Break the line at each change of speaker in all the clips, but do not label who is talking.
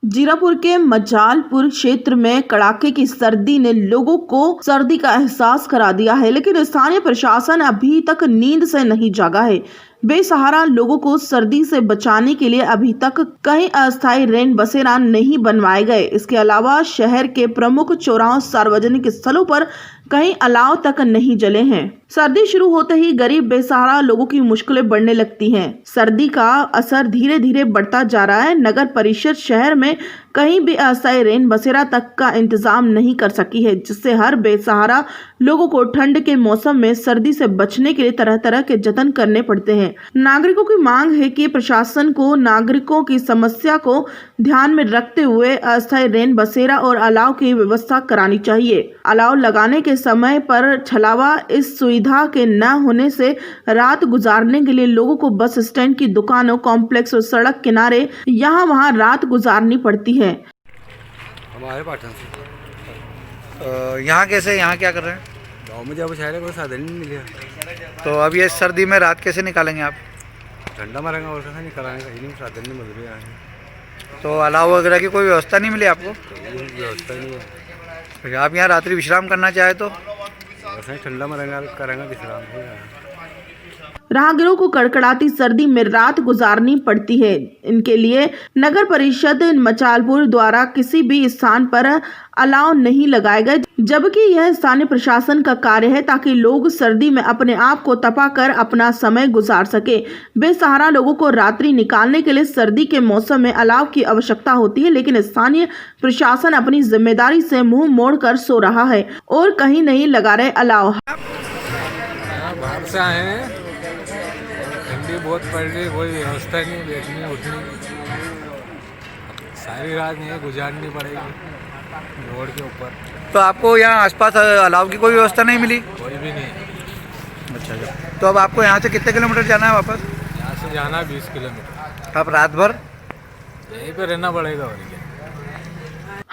जीरापुर के मजालपुर क्षेत्र में कड़ाके की सर्दी ने लोगों को सर्दी का एहसास करा दिया है, लेकिन स्थानीय प्रशासन अभी तक नींद से नहीं जागा है। बेसहारा लोगों को सर्दी से बचाने के लिए अभी तक कई अस्थायी रैन बसेरा नहीं बनवाए गए। इसके अलावा शहर के प्रमुख चौराहों, सार्वजनिक स्थलों पर कहीं अलाव तक नहीं जले हैं। सर्दी शुरू होते ही गरीब बेसहारा लोगों की मुश्किलें बढ़ने लगती हैं। सर्दी का असर धीरे धीरे बढ़ता जा रहा है। नगर परिषद शहर में कहीं भी अस्थायी रैन बसेरा तक का इंतजाम नहीं कर सकी है, जिससे हर बेसहारा लोगों को ठंड के मौसम में सर्दी से बचने के लिए तरह तरह के जतन करने पड़ते हैं। नागरिकों की मांग है कि प्रशासन को नागरिकों की समस्या को ध्यान में रखते हुए अस्थायी रैन बसेरा और अलाव की व्यवस्था करानी चाहिए। अलाव लगाने के समय पर छलावा इस सुविधा के न होने से रात गुजारने के लिए लोगों को बस स्टैंड की दुकानों, कॉम्प्लेक्स और सड़क किनारे यहाँ वहाँ रात गुजारनी पड़ती है।
हमारे पाटन से
यहाँ कैसे, यहाँ क्या कर रहे हैं?
गाँव में जब शहर कोई साधन नहीं मिले,
तो अब ये सर्दी में रात कैसे निकालेंगे आप?
ठंडा मरेंगे और कैसे निकलाने का ही साधन नहीं मिल रहा है।
तो अलाव वगैरह की कोई व्यवस्था नहीं मिली आपको?
कोई व्यवस्था नहीं है।
तो आप यहाँ रात्रि विश्राम करना चाहे तो?
वैसे ठंडा मरेंगे करेंगे विश्राम हो जाएगा।
राहगीरों को कड़कड़ाती सर्दी में रात गुजारनी पड़ती है। इनके लिए नगर परिषद मजालपुर द्वारा किसी भी स्थान पर अलाव नहीं लगाए गए, जबकि यह स्थानीय प्रशासन का कार्य है ताकि लोग सर्दी में अपने आप को तपाकर अपना समय गुजार सके। बेसहारा लोगों को रात्रि निकालने के लिए सर्दी के मौसम में अलाव की आवश्यकता होती है, लेकिन स्थानीय प्रशासन अपनी जिम्मेदारी से मुंह मोड़कर सो रहा है और कहीं नहीं लगा रहे अलाव।
बाहर से आए हैं, ठंडी बहुत पड़ रही, कोई व्यवस्था नहीं, बैठने उठने सारी रात नहीं गुजारनी पड़ेगी रोड के ऊपर।
तो आपको यहाँ आसपास अलाव की कोई व्यवस्था नहीं मिली?
कोई भी नहीं।
अच्छा, तो अब आपको यहाँ से कितने किलोमीटर जाना है वापस?
यहाँ से जाना 20 किलोमीटर।
आप रात भर
यहीं पे रहना पड़ेगा और क्या।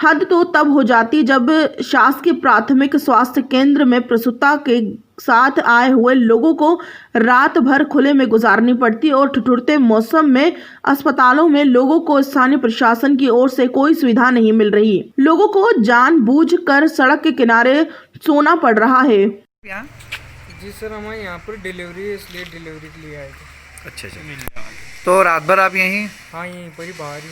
हद तो तब हो जाती जब शासकीय प्राथमिक स्वास्थ्य केंद्र में प्रसूता के साथ आए हुए लोगों को रात भर खुले में गुजारनी पड़ती और ठिठुरते मौसम में अस्पतालों में लोगों को स्थानीय प्रशासन की ओर से कोई सुविधा नहीं मिल रही। लोगों को जानबूझकर सड़क के किनारे सोना पड़ रहा है।
यहाँ?
जी सर, हम यहाँ पर डिलीवरी है, इसलिए डिलीवरी के लिए आए थे।
अच्छा, तो रात भर आप यहीं?
हाँ, यहीं पर ही बाहर ही।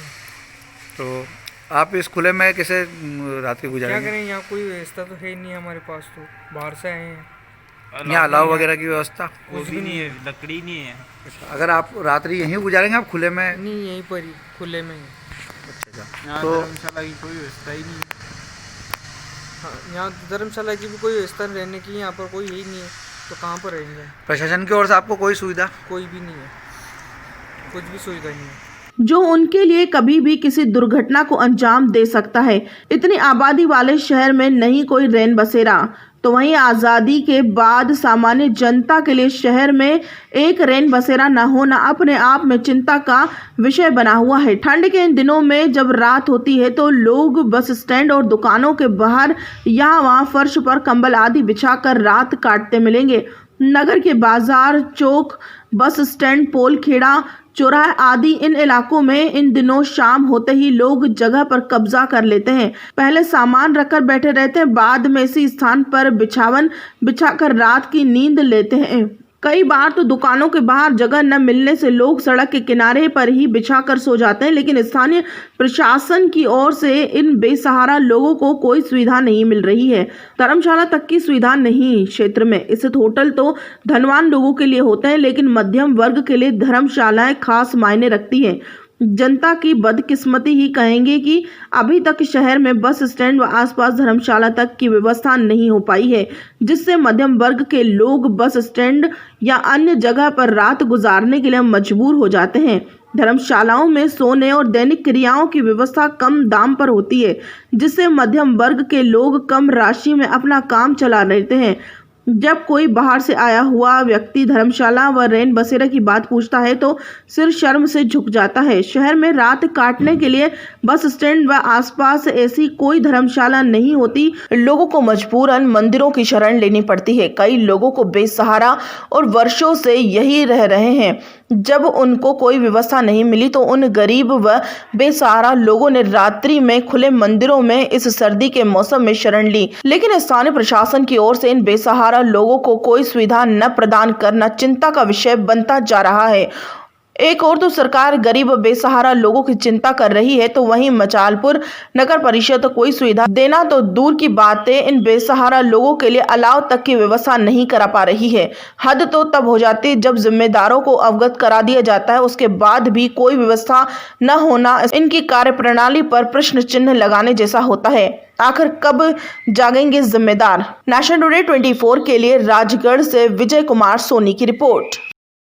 तो आप इस खुले में कैसे रात्रि
क्या
गुजारेंगे?
करें, यहाँ कोई व्यवस्था तो है नहीं हमारे पास, तो बाहर से आए हैं।
यहाँ अलाव वगैरह की व्यवस्था
कुछ भी नहीं है,
लकड़ी नहीं है।
अगर आप रात्रि यहीं गुजारेंगे, आप खुले में?
नहीं, यहीं पर ही खुले में ही।
अच्छा,
तो
धर्मशाला की कोई व्यवस्था ही नहीं है।
हाँ, यहाँ धर्मशाला की भी कोई व्यवस्था रहने की यहाँ पर कोई ही नहीं है, तो कहाँ पर रहेंगे।
प्रशासन की ओर से आपको कोई सुविधा?
कोई भी नहीं है, कुछ भी सुविधा नहीं है
जो उनके लिए कभी भी किसी दुर्घटना को अंजाम दे सकता है। इतनी आबादी वाले शहर में नहीं कोई रैन बसेरा, तो वहीं आज़ादी के बाद सामान्य जनता के लिए शहर में एक रैन बसेरा न होना अपने आप में चिंता का विषय बना हुआ है। ठंड के इन दिनों में जब रात होती है तो लोग बस स्टैंड और दुकानों के बाहर यहाँ वहाँ फर्श पर कंबल आदि बिछाकर रात काटते मिलेंगे। नगर के बाजार, चौक, बस स्टैंड, पोल खेड़ा, चौराहे आदि इन इलाकों में इन दिनों शाम होते ही लोग जगह पर कब्जा कर लेते हैं। पहले सामान रखकर बैठे रहते हैं, बाद में इसी स्थान पर बिछावन बिछाकर रात की नींद लेते हैं। कई बार तो दुकानों के बाहर जगह न मिलने से लोग सड़क के किनारे पर ही बिछाकर सो जाते हैं, लेकिन स्थानीय प्रशासन की ओर से इन बेसहारा लोगों को कोई सुविधा नहीं मिल रही है। धर्मशाला तक की सुविधा नहीं क्षेत्र में। स्थित होटल तो धनवान लोगों के लिए होते हैं, लेकिन मध्यम वर्ग के लिए धर्मशालाएं खास मायने रखती हैं। जनता की बदकिस्मती ही कहेंगे कि अभी तक शहर में बस स्टैंड व आसपास धर्मशाला तक की व्यवस्था नहीं हो पाई है, जिससे मध्यम वर्ग के लोग बस स्टैंड या अन्य जगह पर रात गुजारने के लिए मजबूर हो जाते हैं। धर्मशालाओं में सोने और दैनिक क्रियाओं की व्यवस्था कम दाम पर होती है, जिससे मध्यम वर्ग के लोग कम राशि में अपना काम चला लेते हैं। जब कोई बाहर से आया हुआ व्यक्ति धर्मशाला व रैन बसेरा की बात पूछता है तो सिर शर्म से झुक जाता है। शहर में रात काटने के लिए बस स्टैंड व आसपास ऐसी कोई धर्मशाला नहीं होती। लोगों को मजबूरन मंदिरों की शरण लेनी पड़ती है। कई लोगों को बेसहारा और वर्षों से यही रह रहे हैं। जब उनको कोई व्यवस्था नहीं मिली तो उन गरीब व बेसहारा लोगों ने रात्रि में खुले मंदिरों में इस सर्दी के मौसम में शरण ली। लेकिन स्थानीय प्रशासन की ओर से इन बेसहारा लोगों को कोई सुविधा न प्रदान करना चिंता का विषय बनता जा रहा है। एक और तो सरकार गरीब बेसहारा लोगों की चिंता कर रही है, तो वहीं मचालपुर नगर परिषद कोई सुविधा देना तो दूर की बात है, इन बेसहारा लोगों के लिए अलाव तक की व्यवस्था नहीं करा पा रही है। हद तो तब हो जाती है जब जिम्मेदारों को अवगत करा दिया जाता है, उसके बाद भी कोई व्यवस्था न होना इनकी कार्यप्रणाली पर प्रश्न चिन्ह लगाने जैसा होता है। आखिर कब जागेंगे जिम्मेदार? नेशन टुडे 24 के लिए राजगढ़ से विजय कुमार सोनी की रिपोर्ट।